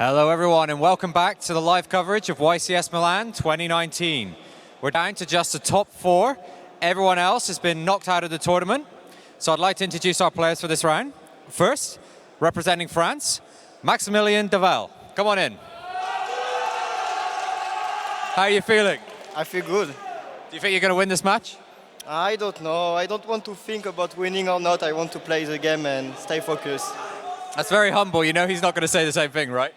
Hello everyone and welcome back to the live coverage of YCS Milan 2019. We're down to just the top 4. Everyone else has been knocked out of the tournament. So I'd like to introduce our players for this round. First, representing France, Maximilien Delval. Come on in. How are you feeling? I feel good. Do you think you're going to win this match? I don't know. I don't want to think about winning or not. I want to play the game and stay focused. That's very humble. You know he's not going to say the same thing, right?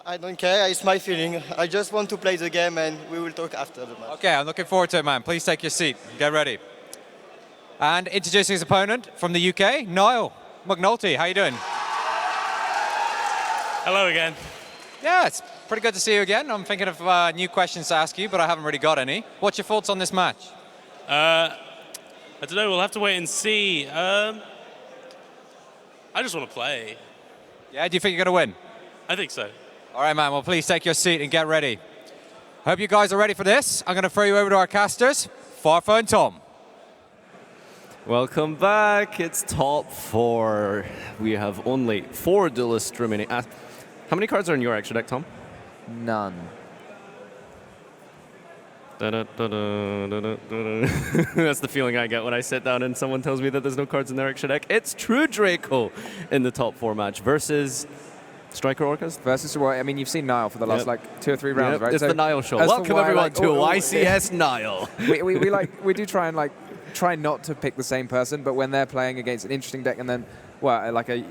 I don't care. It's my feeling. I just want to play the game and we will talk after the match. Okay, I'm looking forward to it, man. Please take your seat. Get ready. And introducing his opponent from the UK, Niall, McNulty. How you doing? Hello again. Yeah, it's pretty good to see you again. I'm thinking of new questions to ask you, but I haven't really got any. What's your thoughts on this match? I don't know. We'll have to wait and see. I just want to play. Yeah, do you think you're going to win? I think so. All right, man. Well, please take your seat and get ready. Hope you guys are ready for this. I'm going to throw you over to our casters, Farfa and Tom. Welcome back. It's top 4. We have only 4 duelists remaining. How many cards are in your extra deck, Tom? None. That's the feeling I get when I sit down and someone tells me that there's no cards in their extra deck. It's True Draco in the top 4 match versus Striker Orcas. Versus, well, I mean, you've seen Niall for the last 2 or 3 rounds, right? It's so the Niall show. as for Welcome why, everyone to YCS Niall. we do try not to pick the same person, but when they're playing against an interesting deck and then, well, like a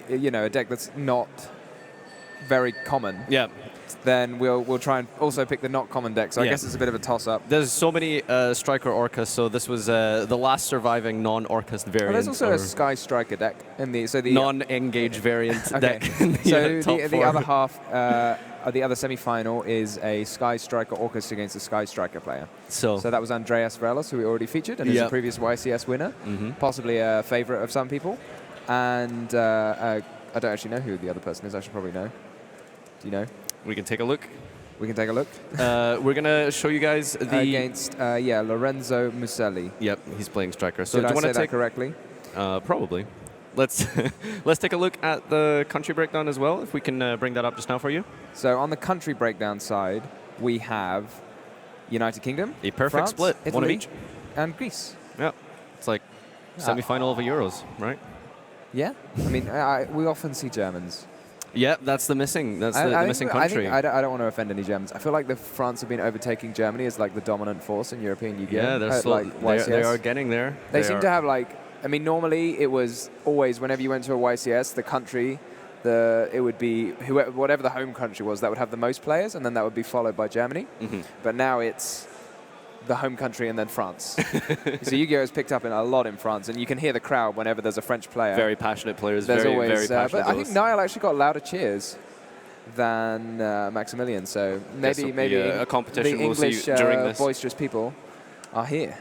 deck that's not very common. Yeah. Then we'll try and also pick the not common deck. So I guess it's a bit of a toss-up. There's so many Striker Orcas, so this was the last surviving non-Orcas variant. Well, there's also a Sky Striker deck in the non-engage variant deck. So the other half, the other semi-final is a Sky Striker Orcus against a Sky Striker player. So that was Andreas Vrelos, who we already featured, and is a previous YCS winner, possibly a favorite of some people. And I don't actually know who the other person is. I should probably know. Do you know? We can take a look. We can take a look. We're going to show you guys the... Against, Lorenzo Muselli. Yep, he's playing Striker. So Did do you I want say to that take correctly? Probably. Let's take a look at the country breakdown as well, if we can bring that up just now for you. So on the country breakdown side, we have United Kingdom, A perfect France, split. Italy, One of each. and Greece. Yeah, it's like semi-final of a Euros, right? Yeah, I mean, we often see Germans. Yeah, that's the missing. That's the missing country. I don't want to offend any Germans. I feel like France have been overtaking Germany as like the dominant force in European Yu-Gi-Oh. Yeah, they are getting there. They seem to have I mean, normally it was always whenever you went to a YCS, the country, it would be whatever the home country was that would have the most players, and then that would be followed by Germany. But now it's the home country and then France. So Yu-Gi-Oh has picked up a lot in France, and you can hear the crowd whenever there's a French player. Very passionate players. There's very, always, very passionate. but I think Niall actually got louder cheers than Maximilien. So maybe a competition the we'll English see during this. boisterous people are here.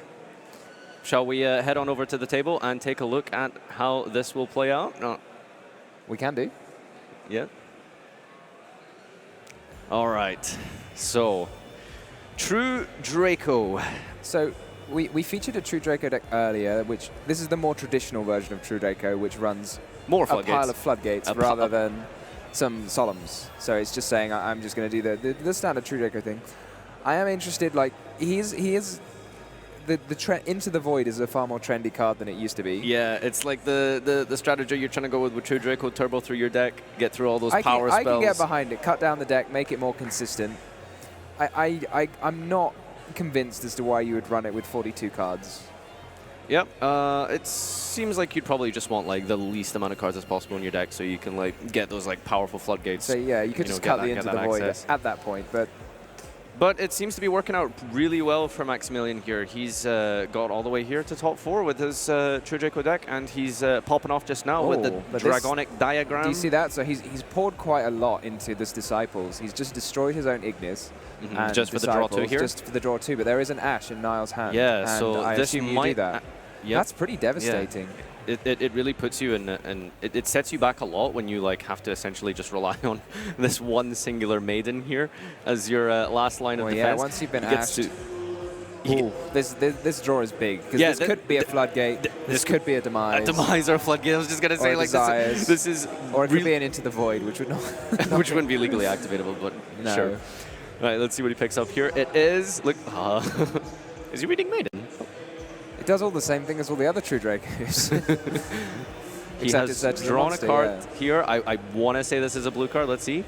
Shall we head on over to the table and take a look at how this will play out? No. We can do. Yeah. All right. So, True Draco. So we featured a True Draco deck earlier, which this is the more traditional version of True Draco, which runs More a floodgates. pile of floodgates rather than some solemns. So it's just saying I'm just going to do the standard True Draco thing. I am interested. Like he is the trend Into the Void is a far more trendy card than it used to be. Yeah, it's like the strategy you're trying to go with True Draco, turbo through your deck, get through all those power spells. I can get behind it, cut down the deck, make it more consistent. I'm not convinced as to why you would run it with 42 cards. Yep. It seems like you'd probably just want like the least amount of cards as possible in your deck, so you can like get those like powerful floodgates. So yeah, you could just cut the Into the Void at that point, But it seems to be working out really well for Maximilien here. He's got all the way here to top 4 with his True Draco deck, and he's popping off just now with the Dragonic Diagram. Do you see that? So he's poured quite a lot into this Disciples. He's just destroyed his own Ignis. And just for the draw 2 here? Just for the draw 2, but there is an Ash in Niall's hand. Yeah, and so I this assume you might... do that. That's pretty devastating. Yeah. It really puts you in, and it sets you back a lot when you like have to essentially just rely on this one singular maiden here as your last line of defense. Yeah, once you've been ashed. Ooh, this draw is big because Yeah, this could be a floodgate. This could be a demise. A demise or a floodgate. I was just gonna say, like, this is or it could be an Into the Void, which would not. which wouldn't be legally activatable, but No. sure. All right, let's see what he picks up here. It is look. Is he reading Maiden? It does all the same thing as all the other True Dracos. He Except has it searches a drawn monster, a card yeah. here. I want to say this is a blue card. Let's see.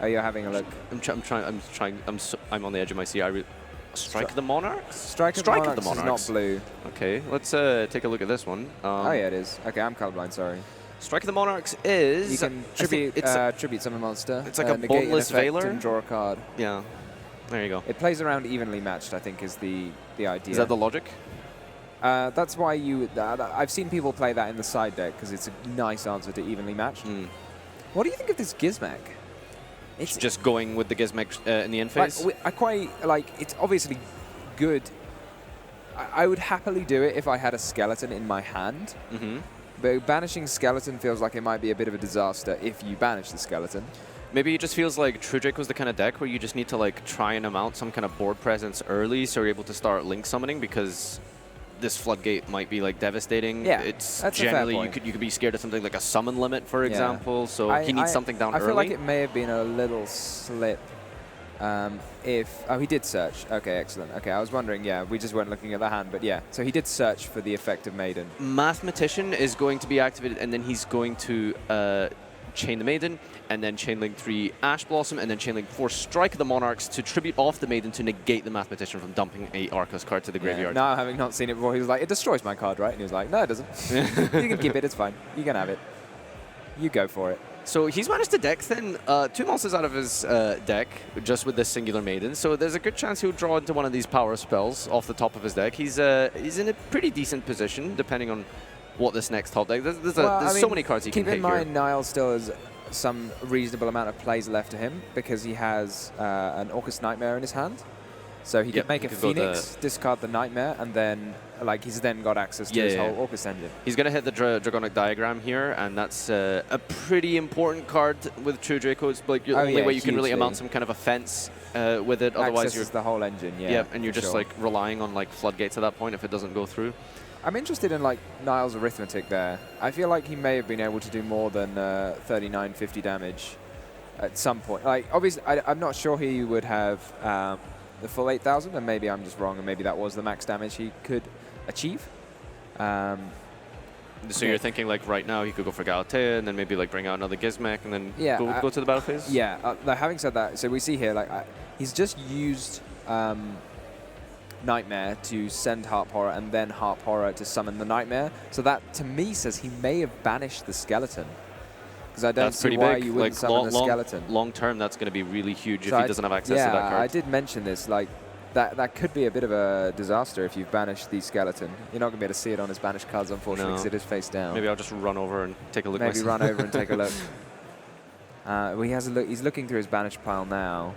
Oh, you're having a look. I'm on the edge of my seat. Strike the Monarchs? Strike of the Monarchs is not blue. Okay, let's take a look at this one. Oh, yeah, it is. Okay, I'm colorblind, sorry. Strike of the Monarchs is... You can tribute summon monster. It's like a negate an boneless effect Veiler? and draw a card. Yeah, there you go. It plays around evenly matched, I think, is the idea. Is that the logic? That's why you... I've seen people play that in the side deck, because it's a nice answer to evenly matched. What do you think of this Gizmek? It's just going with the Gizmek in the end phase? I quite like. It's obviously good. I would happily do it if I had a skeleton in my hand. But banishing skeleton feels like it might be a bit of a disaster if you banish the skeleton. Maybe it just feels like True Draco's the kind of deck where you just need to like try and amount some kind of board presence early so you're able to start link summoning, because this floodgate might be like devastating. Yeah, it's that's generally a fair point. you could be scared of something like a summon limit, for example. So he needs something down early. I feel like it may have been a little slip. He did search. Okay, excellent. Okay, I was wondering. Yeah, we just weren't looking at the hand, but yeah. So he did search for the effect of Maiden. Mathematician is going to be activated, and then he's going to chain the Maiden, and then chainlink 3 Ash Blossom, and then chainlink 4 Strike of the Monarchs to tribute off the Maiden to negate the Mathematician from dumping a Arcos card to the graveyard. Now, having not seen it before, he was like, "It destroys my card, right?" And he was like, "No, it doesn't. You can keep it. It's fine. You can have it. You go for it." So he's managed to deck thin 2 monsters out of his deck just with this singular Maiden. So there's a good chance he'll draw into one of these power spells off the top of his deck. He's in a pretty decent position depending on what this next top deck. There's so many cards he can hit here. Keep in mind, Niall still has some reasonable amount of plays left to him because he has an Orcus Nightmare in his hand. So he could make a Phoenix, discard the Nightmare, and then he's then got access to his whole Orcus engine. He's going to hit the Dragonic Diagram here, and that's a pretty important card with True Draco. It's like the only way you can really amount some kind of offense with it. Otherwise, you're the whole engine. and you're just like relying on like floodgates at that point if it doesn't go through. I'm interested in Niall's arithmetic there. I feel like he may have been able to do more than 3950 damage at some point. Obviously, I'm not sure he would have the full 8,000, and maybe I'm just wrong, and maybe that was the max damage he could achieve. So you're thinking right now he could go for Galatea and then maybe bring out another Gizmek and then go to the battle phase? Yeah, having said that, so we see here he's just used Nightmare to send Harp Horror and then Harp Horror to summon the Nightmare. So that to me says he may have banished the skeleton. Because I don't see why you wouldn't summon the skeleton. Long term, that's going to be really huge if he doesn't have access to that card. Yeah, I did mention this. That could be a bit of a disaster if you've banished the skeleton. You're not going to be able to see it on his banished cards, unfortunately, because it is face down. Maybe I'll just run over and take a look. Maybe run over and take a look. He has a look. He's looking through his banished pile now.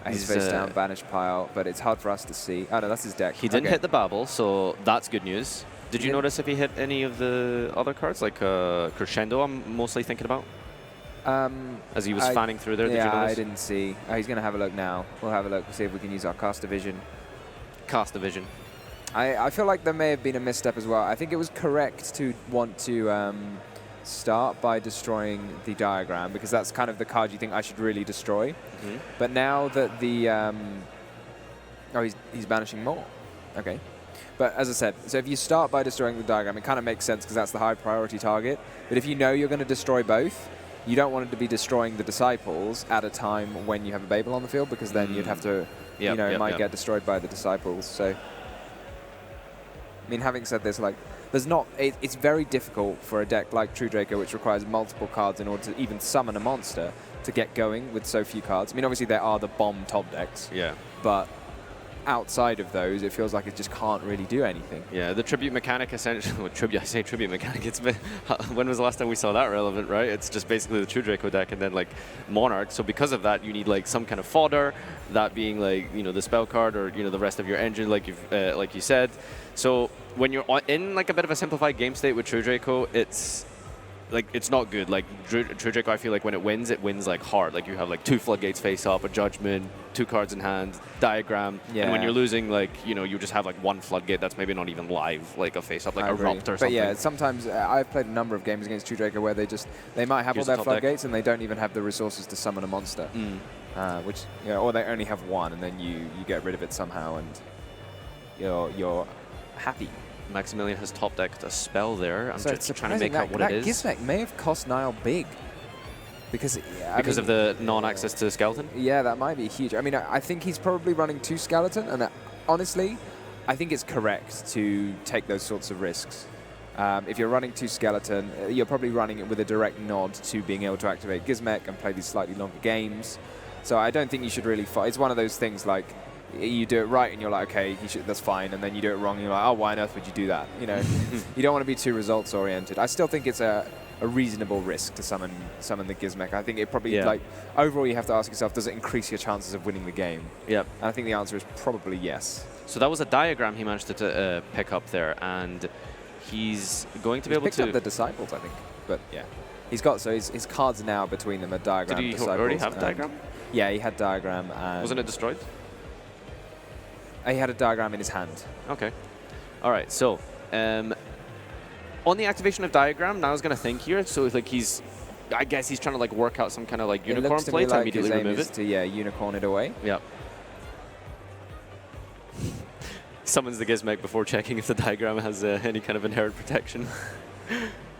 His face down banished pile, but it's hard for us to see. Oh no, that's his deck. He didn't hit the Babel, so that's good news. Did you notice if he hit any of the other cards, like Crescendo? I'm mostly thinking about. As he was fanning through there, did you notice? I didn't see. He's going to have a look now. We'll have a look, see if we can use our Cast Division. Cast Division. I feel like there may have been a misstep as well. I think it was correct to want to start by destroying the diagram, because that's kind of the card you think I should really destroy. But now that the... he's banishing more. Okay. But as I said, so if you start by destroying the diagram, it kind of makes sense because that's the high priority target. But if you know you're going to destroy both, you don't want it to be destroying the Disciples at a time when you have a Babel on the field, because then you'd have to, it might get destroyed by the Disciples. So, I mean, having said this, it's very difficult for a deck like True Draco, which requires multiple cards in order to even summon a monster, to get going with so few cards. I mean, obviously there are the bomb top decks. Yeah. But outside of those, it feels like it just can't really do anything. Yeah, the tribute mechanic essentially. I say tribute mechanic. It's been, when was the last time we saw that relevant, right? It's just basically the True Draco deck and then Monarch. So because of that, you need some kind of fodder. That being the spell card or the rest of your engine, like you said. So when you're in a bit of a simplified game state with True Draco, it's like it's not good. Like True Draco, I feel like when it wins like hard. Like you have like 2 floodgates face up, a judgment, 2 cards in hand, diagram. Yeah. And when you're losing, like you just have like 1 floodgate that's maybe not even live, like a face up, like a Rupt or something. But yeah, sometimes I've played a number of games against True Draco where they might have all their floodgates and they don't even have the resources to summon a monster, which or they only have 1 and then you get rid of it somehow and you're happy. Maximilien has top decked a spell there. I'm So just trying to make out what it is. That Gizmek may have cost Niall big. Because of the non-access to Skeleton? Yeah, that might be huge. I mean, I think he's probably running 2 Skeleton, and honestly, I think it's correct to take those sorts of risks. If you're running 2 Skeleton, you're probably running it with a direct nod to being able to activate Gizmek and play these slightly longer games. So I don't think you should really fight. It's one of those things like, you do it right and you're like, okay, that's fine, and then you do it wrong and you're like, oh, why on earth would you do that? You don't want to be too results oriented. I still think it's a reasonable risk to summon the Gizmek. I think it probably like overall you have to ask yourself, does it increase your chances of winning the game? Yep. And I think the answer is probably yes. So that was a diagram he managed to pick up there, and he's going to be able to pick up the Disciples, I think. But yeah, he's got his cards now between them are diagram. Did he Disciples, already have diagram? Yeah, he had diagram. Wasn't it destroyed? He had a diagram in his hand. Okay. All right. So, on the activation of diagram, now I was going to think here. So, like I guess he's trying to like work out some kind of like unicorn play to immediately remove it. Unicorn it away. Yep. Summons the Gizmek before checking if the diagram has any kind of inherent protection.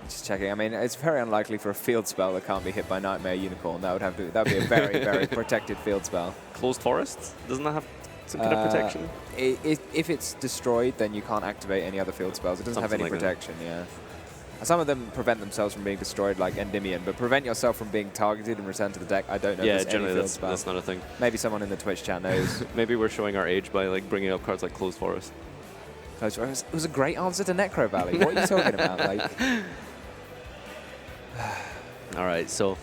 Just checking. I mean, it's very unlikely for a field spell that can't be hit by Nightmare Unicorn. That'd be a very very protected field spell. Closed Forest doesn't that have some kind of protection? If it's destroyed, then you can't activate any other field spells. It doesn't have any protection, yeah. Some of them prevent themselves from being destroyed, like Endymion, but prevent yourself from being targeted and return to the deck, I don't know. Yeah, generally that's not a thing. Maybe someone in the Twitch chat knows. Maybe we're showing our age by like bringing up cards like Closed Forest. Closed Forest. It was a great answer to Necro Valley. What are you talking about? Like. All right, so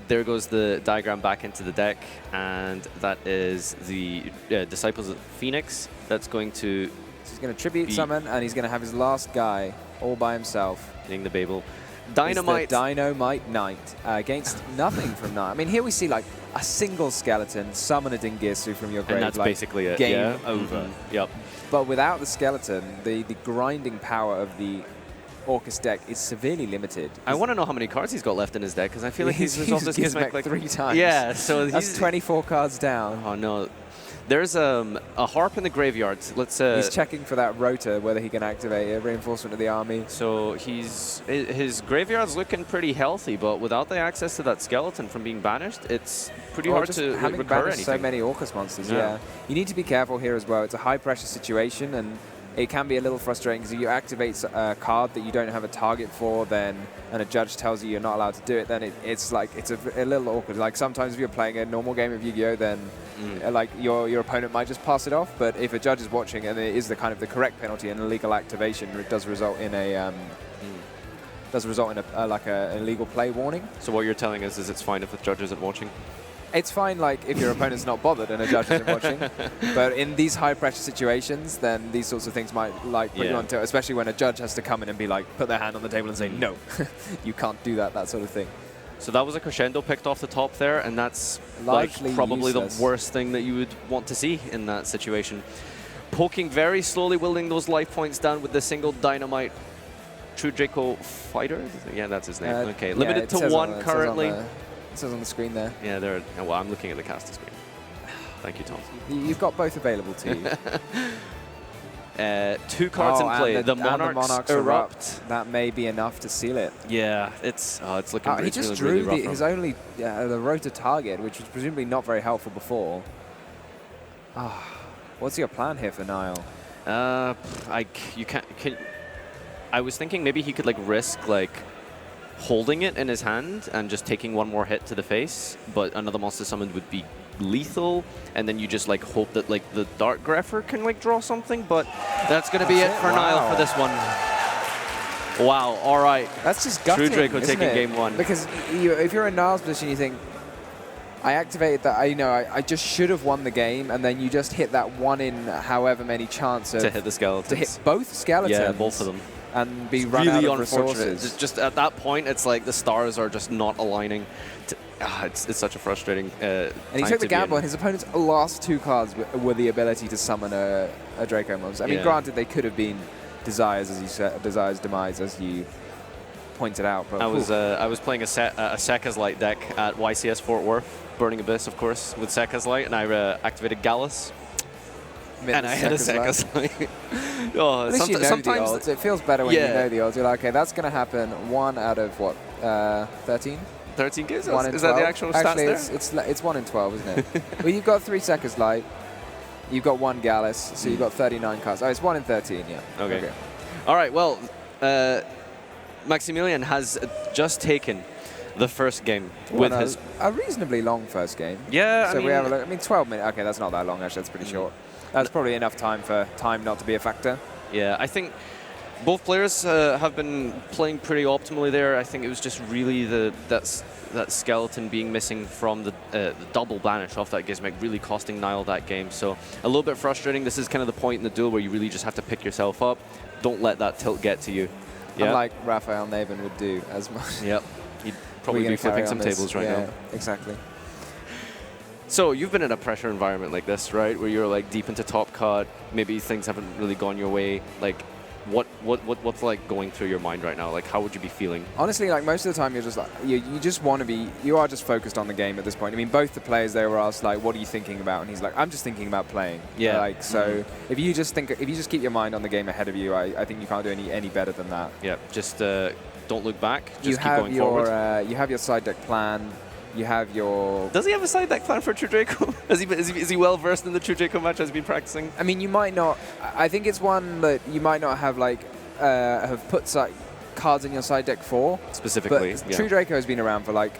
there goes the diagram back into the deck, and that is the Disciples of Phoenix. That's going to... So he's going to tribute summon, and he's going to have his last guy all by himself. Hitting the Babel. Dynamite. The Dynamite Knight against nothing from Knight. I mean, here we see like a single skeleton, summon a Dingirsu from your grave. And that's like, basically it. Game over. Mm-hmm. Yep. But without the skeleton, the grinding power of the Orcus deck is severely limited. I want to know how many cards he's got left in his deck, because I feel like he's resolved this Gizmek like 3 times. Yeah, so that's 24 cards down. Oh no. There's a harp in the graveyard. Let's. He's checking for that rotor, whether he can activate a reinforcement of the army. So his graveyard's looking pretty healthy, but without the access to that skeleton from being banished, it's pretty hard to recur anything. So many Orcus monsters, yeah. You need to be careful here as well. It's a high pressure situation, and it can be a little frustrating because if you activate a card that you don't have a target for, and a judge tells you you're not allowed to do it, then it's a little awkward. Like sometimes if you're playing a normal game of Yu-Gi-Oh, then like your opponent might just pass it off. But if a judge is watching and it is the correct penalty and illegal activation, it does result in an illegal play warning. So what you're telling us is it's fine if the judge isn't watching? It's fine, like, if your opponent's not bothered and a judge isn't watching. But in these high-pressure situations, then these sorts of things might, like, put you on tilt, especially when a judge has to come in and be like, put their hand on the table and say, no, you can't do that sort of thing. So that was a crescendo picked off the top there, and that's like probably the worst thing that you would want to see in that situation. Poking very slowly, willing those life points down with the single Dynamite True Draco Fighter? Yeah, that's his name. Okay, limited to 1 currently. It says on the screen there. Yeah, well, I'm looking at the caster screen. Thank you, Tom. You've got both available to you. 2 cards in play. The Monarchs Erupt. That may be enough to seal it. Yeah, it's looking he just really drew his only the rotor target, which was presumably not very helpful before. What's your plan here for Niall? I was thinking maybe he could like risk like holding it in his hand and just taking 1 more hit to the face, but another monster summoned would be lethal, and then you just like hope that like the Dark Grepher can like draw something, but that's going to be it for Niall for this one. Wow, all right. That's just gutting, True Draco taking game 1. Because if you're in Niall's position, you think, I activated that, I just should have won the game, and then you just hit that 1 in however many chances to hit the skeletons. To hit both skeletons. Yeah, both of them. and be run really out of unfortunate. resources. Just at that point, it's like the stars are just not aligning. It's such a frustrating. And he took the gamble, and his opponent's last 2 cards were the ability to summon a Draco monster. I mean, granted, they could have been Desires, as you said, Desires Demise, as you pointed out. But I was playing a Sekka's Light deck at YCS Fort Worth, Burning Abyss, of course, with Sekka's Light, and I activated Gallus. And I had a Sekka's Light. At least you know the odds. It feels better when you know the odds. You're like, okay, that's going to happen 1 out of what, 13? 13 games? Is that the actual stats there? Actually, it's 1 in 12, isn't it? Well, you've got 3 Sekka's Light, you've got 1 Gallus, so you've got 39 cards. Oh, it's 1 in 13, yeah. Okay. All right, well, Maximilien has just taken the first game with his... A reasonably long first game. Yeah, so we have a look. I mean, 12 minutes. Okay, that's not that long, actually. That's pretty short. That's probably enough time for time not to be a factor. Yeah, I think both players have been playing pretty optimally there. I think it was just really that skeleton being missing from the double banish off that Gizmek really costing Niall that game. So a little bit frustrating. This is kind of the point in the duel where you really just have to pick yourself up. Don't let that tilt get to you. Yeah. Unlike Raphael Naven would do as much. Yep. He'd probably be flipping some tables right now. Exactly. So you've been in a pressure environment like this, right? Where you're like deep into top cut, maybe things haven't really gone your way. Like, what's like going through your mind right now? Like, how would you be feeling? Honestly, like most of the time, you're just like you just want to be. You are just focused on the game at this point. I mean, both the players they were asked like, "What are you thinking about?" And he's like, "I'm just thinking about playing." Yeah. Like so, if you just keep your mind on the game ahead of you, I think you can't do any better than that. Yeah. Just don't look back. Just keep going forward. You have your side deck plan. You have your... Does he have a side deck plan for True Draco? Is he well versed in the True Draco match? Has he been practicing? I mean, you might not... I think it's one that you might not have have put cards in your side deck for. Specifically, but True Draco has been around for like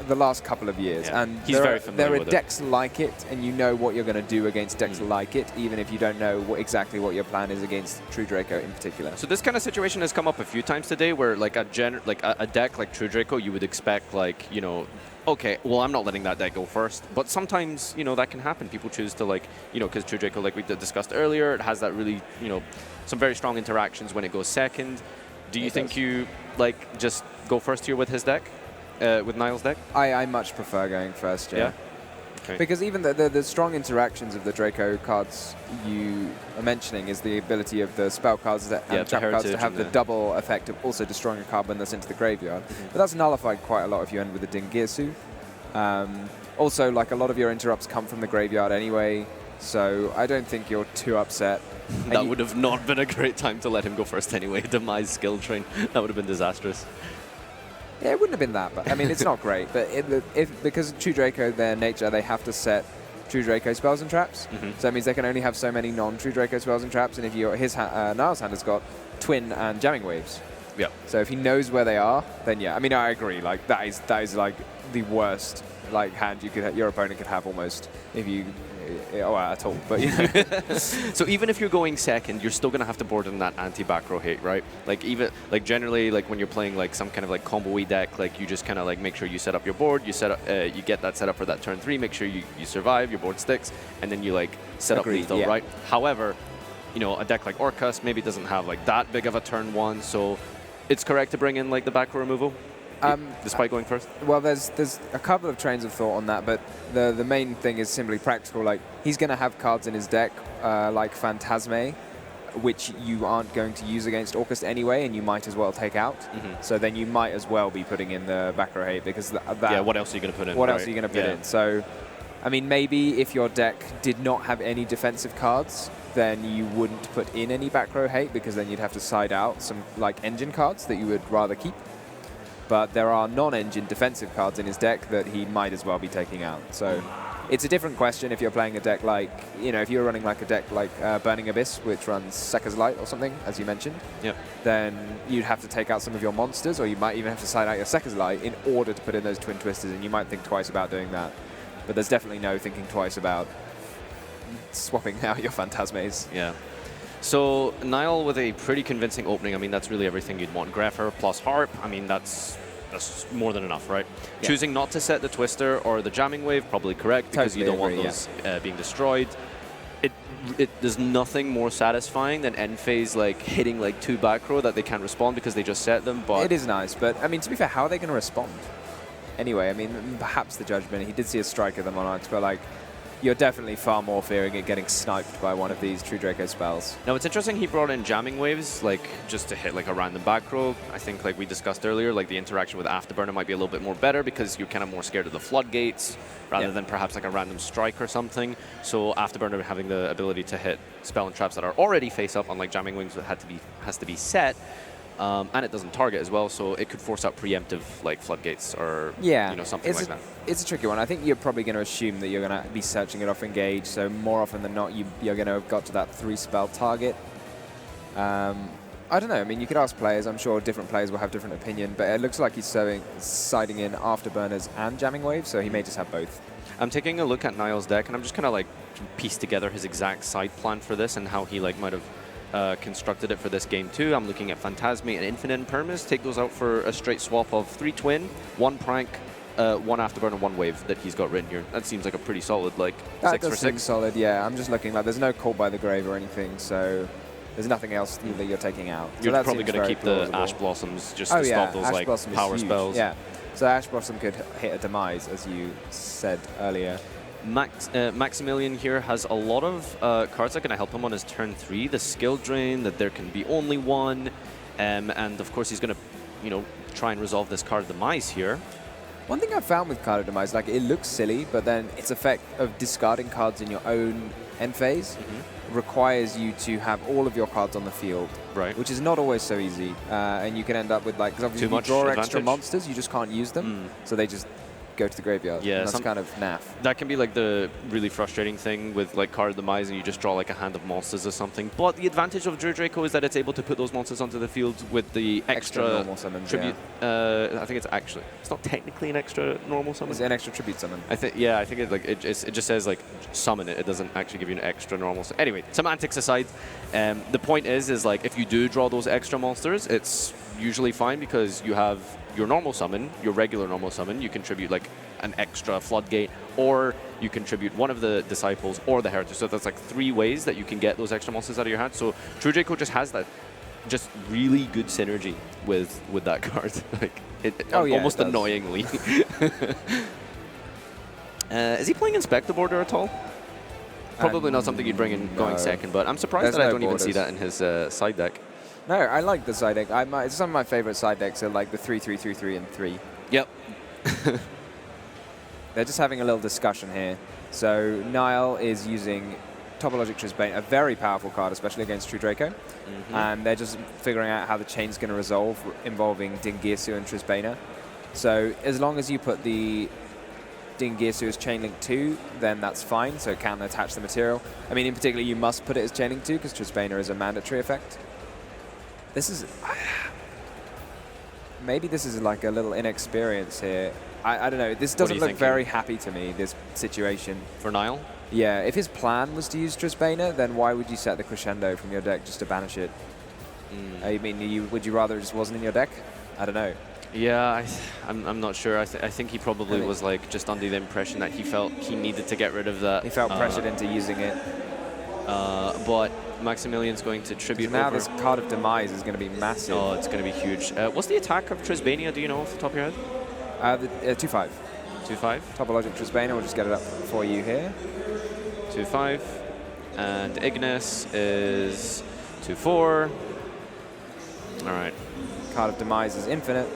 the last couple of years, and he's very familiar with there are decks like it, and you know what you're going to do against decks like it, even if you don't know exactly what your plan is against True Draco in particular. So this kind of situation has come up a few times today, where like a deck like True Draco, you would expect like okay, well, I'm not letting that deck go first. But sometimes, that can happen. People choose to, because True Draco, like we discussed earlier, it has that really, some very strong interactions when it goes second. Do you think you, just go first here with his deck, with Niall's deck? I much prefer going first, yeah. Okay. Because even the strong interactions of the Draco cards you are mentioning is the ability of the spell cards and trap cards to have the double effect of also destroying a card when they're sent to the graveyard. But that's nullified quite a lot if you end with a Dingirsu. Also, like a lot of your interrupts come from the graveyard anyway, so I don't think you're too upset. That would have not been a great time to let him go first anyway. Demise skill train. That would have been disastrous. Yeah, it wouldn't have been that, but I mean, it's not great. But because of True Draco, their nature, they have to set True Draco spells and traps. So that means they can only have so many non-True Draco spells and traps. And if Niall's hand has got Twin and Jamming Waves. Yeah. So if he knows where they are, then yeah. I mean, I agree. Like that is like the worst hand your opponent could have almost if you. At all, but So even if you're going second, you're still gonna have to board in that anti-back row hate, right? Generally, when you're playing some kind of combo-y deck, you just kind of make sure you set up your board, you get that set up for that turn 3, make sure you survive, your board sticks, and then you set up lethal, right? However, a deck like Orcus maybe doesn't have that big of a turn 1, so it's correct to bring in the back row removal. Despite going first? Well, there's a couple of trains of thought on that, but the main thing is simply practical. He's going to have cards in his deck like Phantasme, which you aren't going to use against Orcus anyway, and you might as well take out. So then you might as well be putting in the back row hate because what else are you going to put in? What else are you going to put in? So, I mean, maybe if your deck did not have any defensive cards, then you wouldn't put in any back row hate because then you'd have to side out some engine cards that you would rather keep. But there are non-engine defensive cards in his deck that he might as well be taking out. So it's a different question if you're playing a deck if you're running a deck like Burning Abyss, which runs Sekka's Light or something, as you mentioned, then you'd have to take out some of your monsters, or you might even have to side out your Sekka's Light in order to put in those Twin Twisters, and you might think twice about doing that. But there's definitely no thinking twice about swapping out your Phantasmes. Yeah. So Niall with a pretty convincing opening. I mean, that's really everything you'd want. Grepher plus Harp. I mean, that's more than enough, right? Yeah. Choosing not to set the Twister or the Jamming Wave, probably correct because you don't want those being destroyed. there's nothing more satisfying than end phase like hitting like 2 back row that they can't respond because they just set them. But it is nice, but I mean, to be fair, how are they going to respond? Anyway, I mean, perhaps the judgment. He did see a strike of the Monarchs, but like, you're definitely far more fearing it getting sniped by one of these True Draco spells. Now, it's interesting he brought in jamming waves, like, just to hit, like, a random back row. I think, like we discussed earlier, like, the interaction with Afterburner might be a little bit more better because you're kind of more scared of the floodgates rather than perhaps, like, a random strike or something. So Afterburner having the ability to hit spell and traps that are already face-up, unlike jamming waves that has to be set. And it doesn't target as well, so it could force out preemptive like floodgates or something like that. It's a tricky one. I think you're probably going to assume that you're going to be searching it off engage, so more often than not you're going to have got to that 3-spell target. I don't know. I mean, you could ask players. I'm sure different players will have different opinion, but it looks like he's siding in Afterburners and jamming waves, so he may just have both. I'm taking a look at Niall's deck, and I'm just kind of like piece together his exact side plan for this and how he like might have constructed it for this game too. I'm looking at Phantasmate and Infinite Impermanence. Take those out for a straight swap of 3 twin, 1 prank, 1 Afterburn, and 1 wave that he's got written here. That seems like a pretty solid, like, 6 for 6. Solid, yeah. I'm just looking like there's no Caught by the Grave or anything, so there's nothing else that you're taking out. You're so probably going to keep plausible. the Ash Blossoms just to stop those like power spells. Yeah. So Ash Blossom could hit a demise, as you said earlier. Maximilien here has a lot of cards that are going to help him on his turn 3. The skill drain, that there can be only one, and of course he's going to, try and resolve this card demise here. One thing I've found with card of demise, like, it looks silly, but then its effect of discarding cards in your own end phase requires you to have all of your cards on the field, right? Which is not always so easy, and you can end up with like, because obviously Too much you draw advantage. extra monsters, you just can't use them, so they just go to the graveyard. Yeah, and that's kind of naff. That can be like the really frustrating thing with like card demise, and you just draw like a hand of monsters or something. But the advantage of Drew Draco is that it's able to put those monsters onto the field with the extra normal summons, tribute. I think it's not technically an extra normal summon. It's an extra tribute summon. I think it just says like summon it. It doesn't actually give you an extra normal. Anyway, semantics aside, the point is like if you do draw those extra monsters, it's usually fine because you have your normal summon, your regular normal summon. You contribute like an extra floodgate, or you contribute one of the disciples or the heritage. So that's like 3 ways that you can get those extra monsters out of your hand. So True Draco just has that just really good synergy with that card. Like almost annoyingly. Is he playing Inspector Border at all? Probably not something you'd bring in going second, but I'm surprised that I don't even see that in his side deck. No, I like the side deck. Some of my favorite side decks are like the 3/3/3/3 and 3. Yep. They're just having a little discussion here. So Niall is using Topologic Trisbane, a very powerful card, especially against True Draco. And they're just figuring out how the chain's going to resolve involving Dingirsu and Trisbane. So as long as you put the Dingirsu as chain link 2, then that's fine. So it can attach the material. I mean, in particular, you must put it as chain link 2 because Trisbane is a mandatory effect. This is... Maybe this is like a little inexperience here. I don't know. This doesn't look very happy to me, this situation. For Niall? Yeah, if his plan was to use Trisbane, then why would you set the Crescendo from your deck just to banish it? I mean, would you rather it just wasn't in your deck? I don't know. Yeah, I'm not sure. I think he probably was like just under the impression that he felt he needed to get rid of that. He felt pressured into using it. But Maximilien's going to tribute now over. This card of demise is going to be massive. Oh, it's going to be huge. What's the attack of Trisbania? Do you know off the top of your head? 2/5. 2/5. Topologic Trisbane. We'll just get it up for you here. 2/5. And Ignis is 2/4. All right. Card of demise is infinite.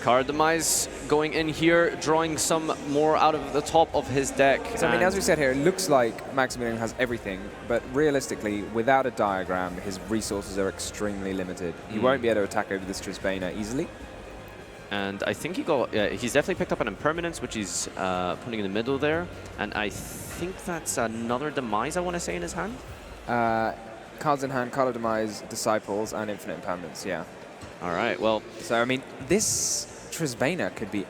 Card demise going in here, drawing some more out of the top of his deck. So, I mean, as we said here, it looks like Maximilien has everything, but realistically, without a diagram, his resources are extremely limited. He won't be able to attack over this Trisbane easily. And I think he's definitely picked up an impermanence, which he's putting in the middle there. And I think that's another demise, I want to say, in his hand. Cards in hand, card of demise, disciples, and infinite impermanence, yeah. All right, well. So, I mean, this Trisbane could be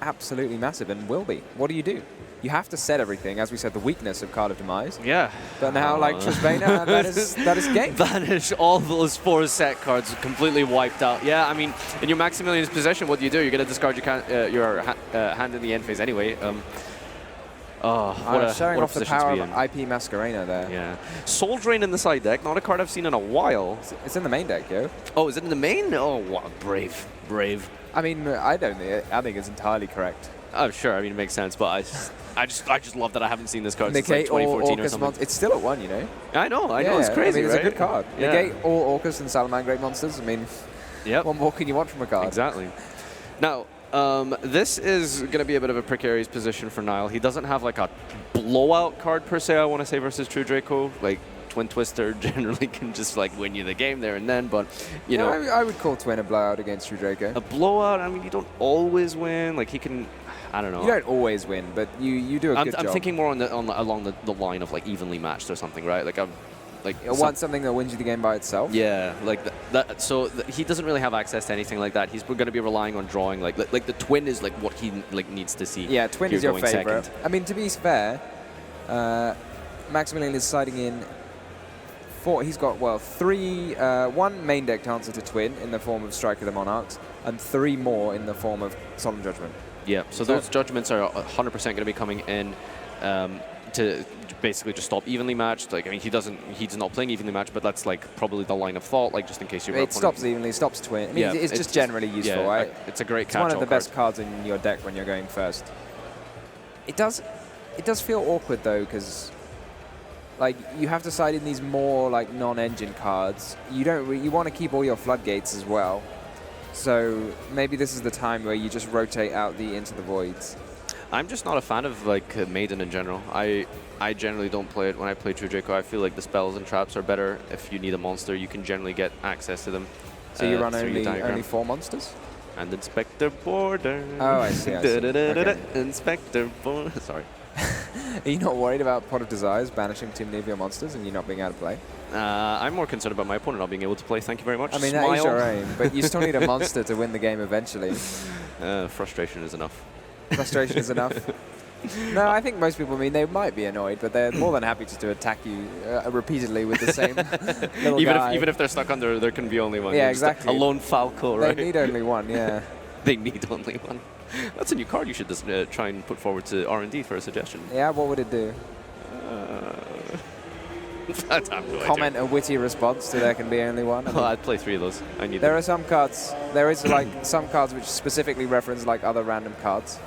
absolutely massive and will be. What do? You have to set everything, as we said, the weakness of card of demise. Yeah. But now, like Trisbane, that is game. Vanish all those 4 set cards, completely wiped out. Yeah, I mean, in your Maximilien's possession, what do? You're going to discard your hand in the end phase anyway. Oh, what showing a off the position to power be of in. IP Masquerena there. Yeah. Soul Drain in the side deck, not a card I've seen in a while. It's in the main deck, yo. Oh, is it in the main? Oh, wow, brave. I mean, I think it's entirely correct. Oh, sure. I mean, it makes sense, but I just love that I haven't seen this card since Negate like all 2014 or Orcus something. It's still at 1, you know. I know. Yeah, It's crazy, it's right? a good card. Yeah. Negate all Orcus and Salamangreat monsters. I mean, yep. what more can you want from a card? Exactly. Now, this is going to be a bit of a precarious position for Niall. He doesn't have like a blowout card per se, I want to say, versus True Draco. Like, Twin Twister generally can just like win you the game there and then, but you know. I would call Twin a blowout against True Draco. A blowout, I mean, you don't always win. Like, he can, I don't know. You don't always win, but you do a good job. I'm thinking more along the line of like evenly matched or something, right? Like, you want something that wins you the game by itself? Yeah, like that. So he doesn't really have access to anything like that. He's going to be relying on drawing. Like the Twin is like what he like needs to see. Yeah, Twin is your favorite. Second. I mean, to be fair, Maximilien is siding in 4. He's got 1 main deck answer to Twin in the form of Strike of the Monarchs, and 3 more in the form of Solemn Judgment. Yeah. So those judgments are 100% going to be coming in. To basically just stop evenly matched. Like, I mean, he's not playing evenly matched, but that's like probably the line of thought, like just in case you're. It stops evenly, stops Twin. I mean, it's just generally useful, right? It's a great catch-all card. It's one of the best card. cards in your deck when you're going first. It does feel awkward though, because like you have to side in these more like non-engine cards. You want to keep all your floodgates as well. So maybe this is the time where you just rotate out the Into the Voids. I'm just not a fan of like Maiden in general. I generally don't play it when I play True Draco. I feel like the spells and traps are better. If you need a monster, you can generally get access to them. So you run only 4 monsters? And Inspector Border. Oh, I see. Okay. Inspector Border. Sorry. Are you not worried about Pot of Desires banishing too many of your monsters and you not being able to play? I'm more concerned about my opponent not being able to play. Thank you very much. I mean, that is your aim, but you still need a monster to win the game eventually. Frustration is enough. Frustration is enough. No, I think most people, I mean, they might be annoyed, but they're more than happy to attack you repeatedly with the same little guy. Even if they're stuck under, there can be only one. Yeah, exactly. A lone Falco, right? They need only one, yeah. They need only one. That's a new card you should just, try and put forward to R&D for a suggestion. Yeah, what would it do? Comment a witty response to there can be only one. Oh, I'd play 3 of those. I need There them. are some cards, there is like some cards which specifically reference like other random cards.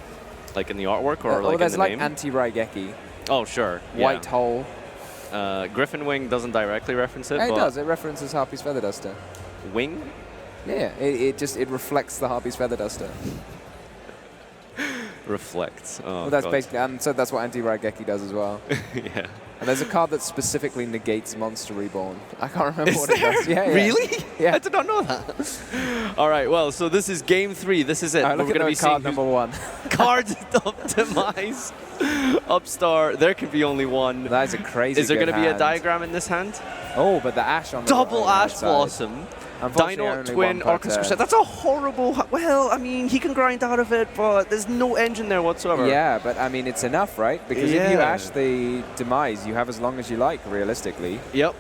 Like in the artwork or like there's in the like name? Anti-Raigeki. Oh, sure. White Hole. Griffin Wing doesn't directly reference it. It does. It references Harpy's Feather Duster. Wing? Yeah, it reflects the Harpy's Feather Duster. Reflects. Oh, well, that's God. basically, and so that's what Anti-Raigeki does as well. Yeah. And there's a card that specifically negates Monster Reborn. I can't remember what it does. Yeah, really? Yeah. I did not know that. All right, well, so this is game 3. This is it. We're going to be card number 1. Card Optimize. Upstar. There can be only one. That is a crazy Is there going to be a diagram in this hand? Oh, but the Ash on the Double Ash side. Blossom. Dino Twin Orchestra set. That's a horrible. Well, I mean, he can grind out of it, but there's no engine there whatsoever. Yeah, but I mean, it's enough, right? Because if you Ash the Demise, you have as long as you like, realistically. Yep.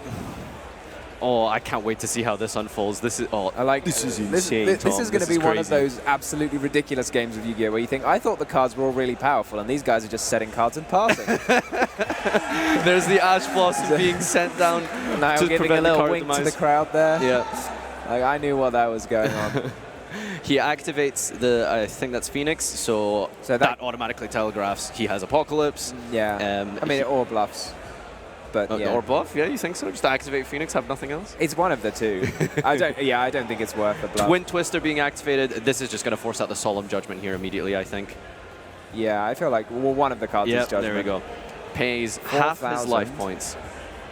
Oh, I can't wait to see how this unfolds. This is this is insane. This is going to be one of those absolutely ridiculous games of Yu-Gi-Oh! Where you think, I thought the cards were all really powerful, and these guys are just setting cards and passing. There's the Ash Blossom being sent down. Now to giving a little wink to the crowd there. Yeah. Like, I knew what that was going on. He activates the, I think that's Phoenix, so that automatically telegraphs he has Apocalypse. Yeah. I mean, or bluffs. But yeah. Or bluff, yeah, you think so? Just activate Phoenix, have nothing else? It's one of the two. I don't think it's worth a bluff. Twin Twister being activated, this is just going to force out the Solemn Judgment here immediately, I think. Yeah, I feel like, well, one of the cards is Judgment. There we go. Pays half his life points.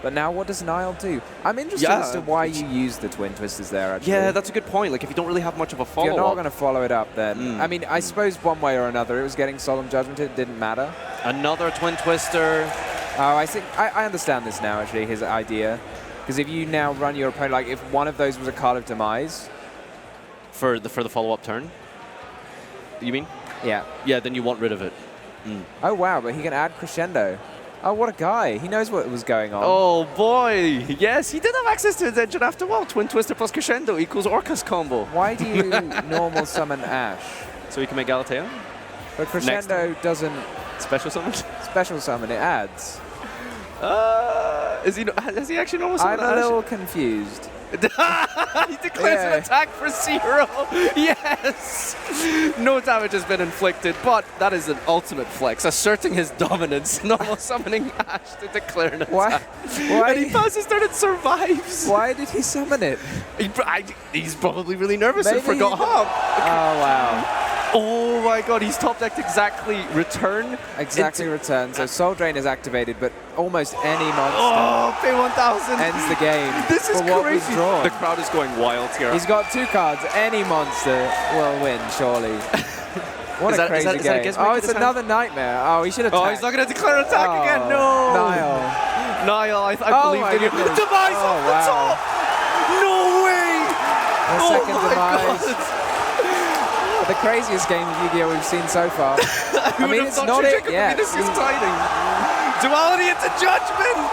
But now what does Niall do? I'm interested as to why you use the Twin Twisters there, actually. Yeah, that's a good point. Like, if you don't really have much of a follow-up. If you're not going to follow it up, then... I mean, I suppose one way or another, it was getting Solemn Judgment, it didn't matter. Another Twin Twister. Oh, I think... I understand this now, actually, his idea. Because if you now run your opponent, like, if one of those was a card of Demise... For the follow-up turn? You mean? Yeah. Yeah, then you want rid of it. Oh, wow, but he can add Crescendo. Oh, what a guy. He knows what was going on. Oh, boy. Yes, he did have access to his engine after all. Twin Twister plus Crescendo equals Orcus combo. Why do you normal summon Ash? So he can make Galatea? But Crescendo doesn't... Special summon? special summon it adds? Has he actually normal I'm summoned a Ash? little confused. He declares an attack for 0. Yes! No damage has been inflicted, but that is an ultimate flex, asserting his dominance, normal summoning Ash to declare an attack. Why? And he passes turn and survives. Why did he summon it? He's probably really nervous and Maybe forgot he- Hop. Oh, wow. Oh my god, he's top decked exactly return. Exactly return. So Soul Drain is activated, but almost any monster Oh, pay 1,000. ends the game. This is for what was crazy. drawn. The crowd is going wild here. He's got 2 cards. Any monster will win, surely. What Is a that- crazy is that a game. Gizmo Oh, in it's his hand? another nightmare. Oh, he should have Oh, he's not going to declare an attack again. No. Niall. Niall, I Oh believed my in you. goodness. Demise Oh, off the wow. top. No way. The Oh second my demise. God. The craziest game of Yu-Gi-Oh! We've seen so far. I Who would mean, have it's thought not True it Jacob would yet. be this exciting? Duality into Judgment.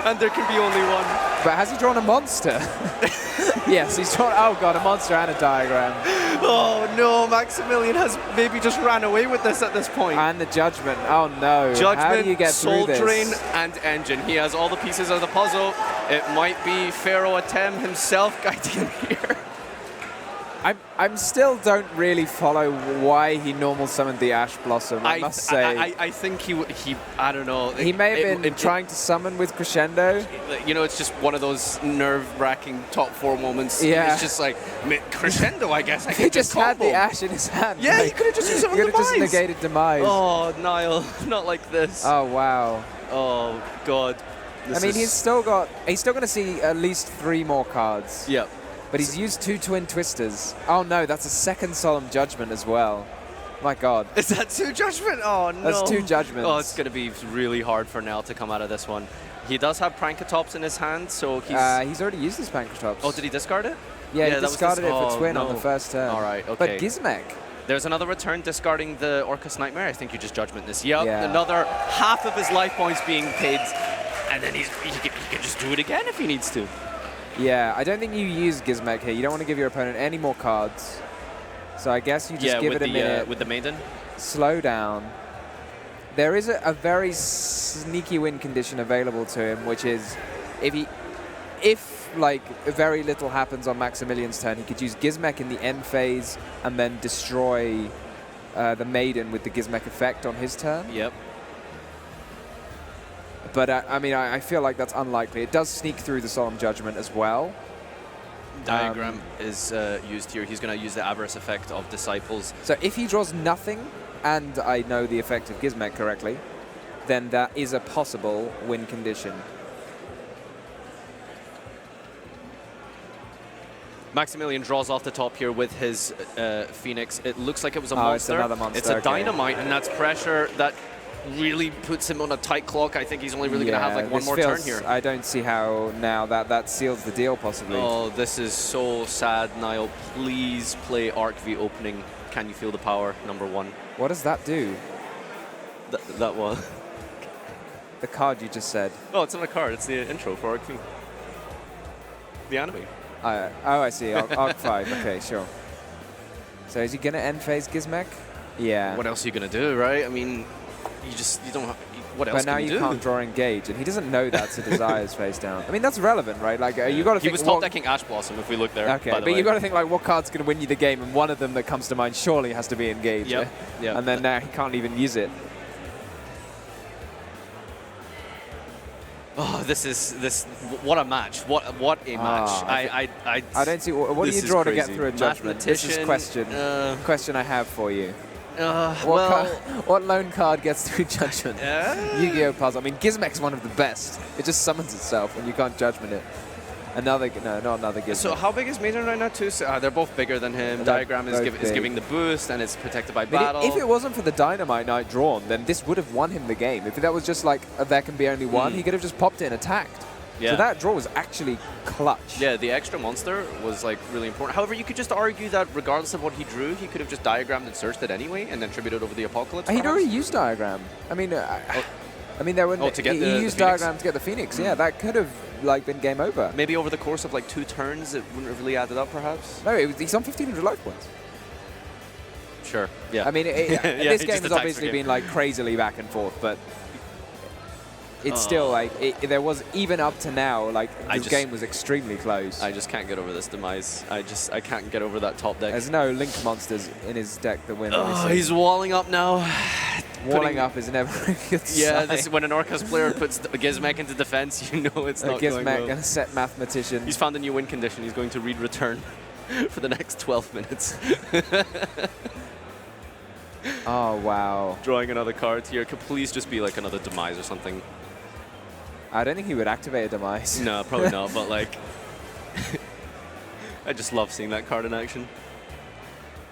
And there can be only one. But has he drawn a monster? Yes, he's drawn, oh god, a monster and a diagram. Oh no, Maximilien has maybe just ran away with this at this point. And the Judgment, oh no. Judgment, How do you get Soul through this? Drain, and Engine. He has all the pieces of the puzzle. It might be Pharaoh Atem himself guiding him here. I'm still don't really follow why he normal summoned the Ash Blossom, I must say. I think he I don't know. He may have been trying to summon with Crescendo. You know, it's just one of those nerve-wracking top 4 moments. Yeah. It's just like, Crescendo, I guess. I He could just had combo. the Ash in his hand. Yeah, he like, could have just used it he on could have just Demise. negated Demise. Oh, Niall, not like this. Oh, wow. Oh, God. I mean, he's still going to see at least 3 more cards. Yep. But he's used 2 Twin Twisters. Oh no, that's a second Solemn Judgment as well. My god. Is that 2 Judgment? Oh, no. That's 2 Judgments. Oh, it's going to be really hard for Niall to come out of this one. He does have Prankatops in his hand, so he's already used his Pancratops. Oh, did he discard it? Yeah, he that was discarded it oh, for Twin no. on the first turn. All right, okay. But Gizmek. There's another return discarding the Orcus Nightmare. I think you just Judgment this. Yep, Yeah. another half of his life points being paid. And then he can just do it again if he needs to. Yeah, I don't think you use Gizmek here. You don't want to give your opponent any more cards. So I guess you just give it a minute. With the Maiden. Slow down. There is a very sneaky win condition available to him, which is if like very little happens on Maximilien's turn, he could use Gizmek in the end phase and then destroy the Maiden with the Gizmek effect on his turn. Yep. But I mean, I feel like that's unlikely. It does sneak through the Solemn Judgment as well. Diagram is used here. He's going to use the Avarice effect of Disciples. So if he draws nothing, and I know the effect of Gizmek correctly, then that is a possible win condition. Maximilien draws off the top here with his Phoenix. It looks like it was a Oh, monster. it's another monster, It's a okay. Dynamite, and that's pressure that really puts him on a tight clock. I think he's only really going to have like one this more feels- turn here. I don't see how now that seals the deal, possibly. Oh, this is so sad, Niall. Please play Arc V opening. Can you feel the power? Number 1. What does that do? That one. The card you just said. Oh, it's on a card. It's the intro for Arc V. The anime. Oh, I see. Arc 5. Okay, sure. So is he going to end phase Gizmek? Yeah. What else are you going to do, right? I mean, you don't have... What else But now can you you do? can't draw Engage, and he doesn't know that's a Desires face down. I mean, that's relevant, right? Like, you got to He think... was top decking Ash Blossom, if we look there. Okay, by the but way. you got to think, like, what card's going to win you the game, and one of them that comes to mind surely has to be Engage. Yep, eh? yep. And then now he can't even use it. Oh, what a match! What a match! I don't see what do this you is draw to get crazy. through a judgment. This is Mathematician, question I have for you. well, What lone card gets through judgment? Yu-Gi-Oh puzzle. I mean, Gizmek's one of the best. It just summons itself when you can't judgment it. Not another Gizmek. so how big is Maiden right now too? So, they're both bigger than him. They're Diagram is both giving the boost, and it's protected by I mean, battle. if it wasn't for the Dynamite Knight drawn, then this would have won him the game. If that was just like there can be only one, he could have just popped in, attacked. Yeah. So that draw was actually clutch. Yeah, the extra monster was like really important. However, you could just argue that regardless of what he drew, he could have just diagrammed and searched it anyway, and then tributed over the Apocalypse. He'd perhaps. already used Diagram. I mean, there were to get he the used Phoenix. Diagram to get the Phoenix. Yeah, that could have like been game over. Maybe over the course of like 2 turns, it wouldn't have really added up, perhaps. No, he's on 1,500 life points. sure. Yeah. I mean, Yeah, this he game just has attacks obviously the game. been like crazily back and forth, but it's still like there was even up to now like the game was extremely close. I just can't get over this demise. I can't get over that top deck. There's no link monsters in his deck that win. Oh, obviously. he's walling up now. Walling up is never a good Yeah, sign. this is when an Orcus player puts Gizmek into defense, you know it's not going well. Gizmek, a set mathematician. He's found a new win condition. He's going to read return for the next 12 minutes. Oh, wow. Drawing another card here. Could please just be like another demise or something. I don't think he would activate a demise. No, probably not, but like... I just love seeing that card in action.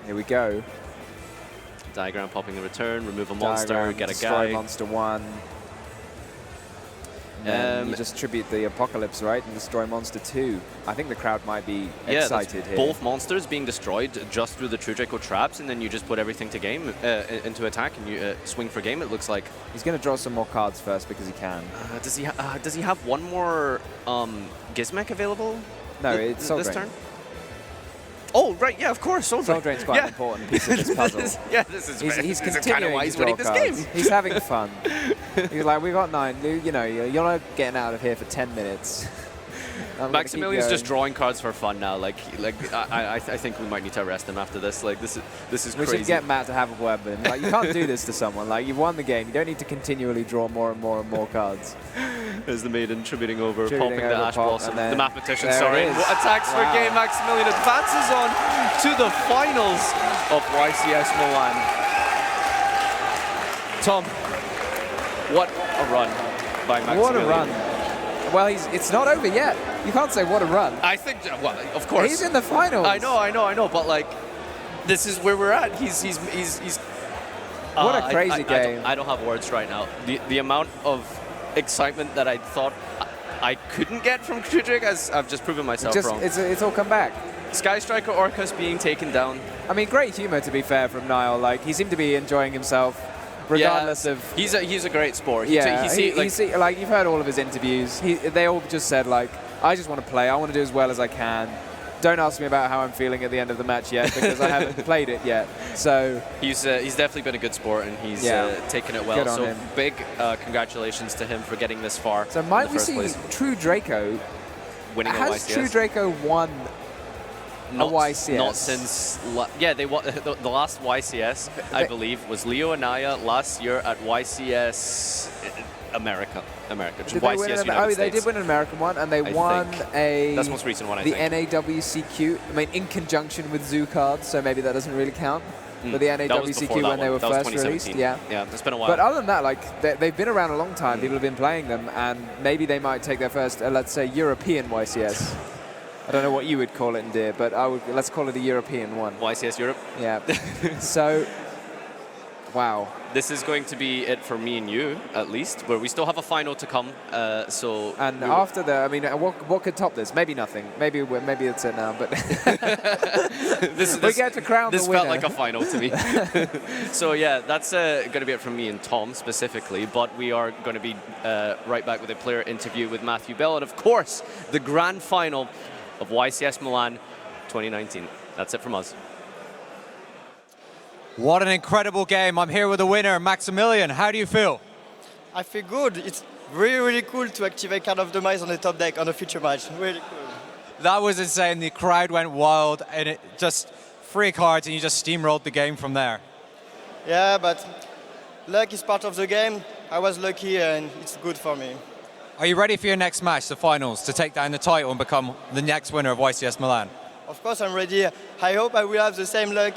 Here we go. Diagram popping the return, remove a monster, Diagram, get a destroy guy. monster 1. You just tribute the Apocalypse, right, and destroy monster 2. I think the crowd might be excited here. Both monsters being destroyed just through the True Draco traps, and then you just put everything to game into attack, and you swing for game. It looks like he's going to draw some more cards first because he can. Does he have one more Gizmek available? No, it's Soul this Drain. turn. Oh right, yeah, of course. Soul Drain's quite an important piece of this puzzle. He's continuing why to he's draw winning this cards. game. He's having fun. He's like, we got 9. You know, you're not getting out of here for 10 minutes. Maximilien's just drawing cards for fun now. I think we might need to arrest him after this. Like this is crazy. We should get Matt to have a word with him. Like, you can't do this to someone. Like, you've won the game. You don't need to continually draw more and more and more cards. There's the maiden tributing over, popping the Ash Blossom. The Mathematician, there sorry. it is. Attacks for game. Maximilien advances on to the finals of YCS Milan. Tom, what a run by Maximilien. What a run. Well, it's not over yet. You can't say what a run. I think, well, of course. He's in the finals. I know, but like, this is where we're at. He's what a crazy game. I don't have words right now. The amount of excitement that I thought I couldn't get from Kudrik, as I've just proven myself wrong. It's all come back. Sky Striker Orcus being taken down. I mean, great humor, to be fair, from Niall. Like, he seemed to be enjoying himself, regardless of... He's a great sport. Yeah, like, you've heard all of his interviews. They all just said, like, I just want to play. I want to do as well as I can. Don't ask me about how I'm feeling at the end of the match yet, because I haven't played it yet. So he's definitely been a good sport, and he's taken it well. Good on so him. Big congratulations to him for getting this far. So might we see True Draco winning a YCS? Has True Draco won a YCS? Not since they won the last YCS, I believe, was Leo Anaya last year at YCS America. Did they win they did win an American one, and they won that's the most recent one, I think. think. The NAWCQ, I mean, in conjunction with Zoo cards, so maybe that doesn't really count. But the NAWCQ when they were first released, yeah, it's been a while. But other than that, like they've been around a long time. People have been playing them, and maybe they might take their first, let's say, European YCS. I don't know what you would call it, Ndir, but let's call it a European one. YCS Europe. Yeah. So, wow. This is going to be it for me and you, at least, where we still have a final to come. And after that, I mean, what could top this? Maybe nothing. Maybe it's it now. But we get to crown the winner. This felt like a final to me. So yeah, that's going to be it from me and Tom specifically. But we are going to be right back with a player interview with Matthew Bell, and of course, the grand final of YCS Milan 2019. That's it from us. What an incredible game. I'm here with the winner, Maximilien. How do you feel? I feel good. It's really, really cool to activate Card of Demise on the top deck on a future match. Really cool. That was insane. The crowd went wild, and it just 3 cards, and you just steamrolled the game from there. Yeah, but luck is part of the game. I was lucky, and it's good for me. Are you ready for your next match, the finals, to take down the title and become the next winner of YCS Milan? Of course, I'm ready. I hope I will have the same luck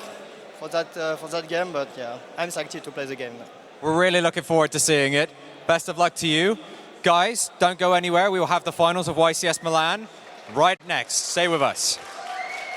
for that game, but yeah, I'm excited to play the game. We're really looking forward to seeing it. Best of luck to you. Guys, don't go anywhere. We will have the finals of YCS Milan right next. Stay with us.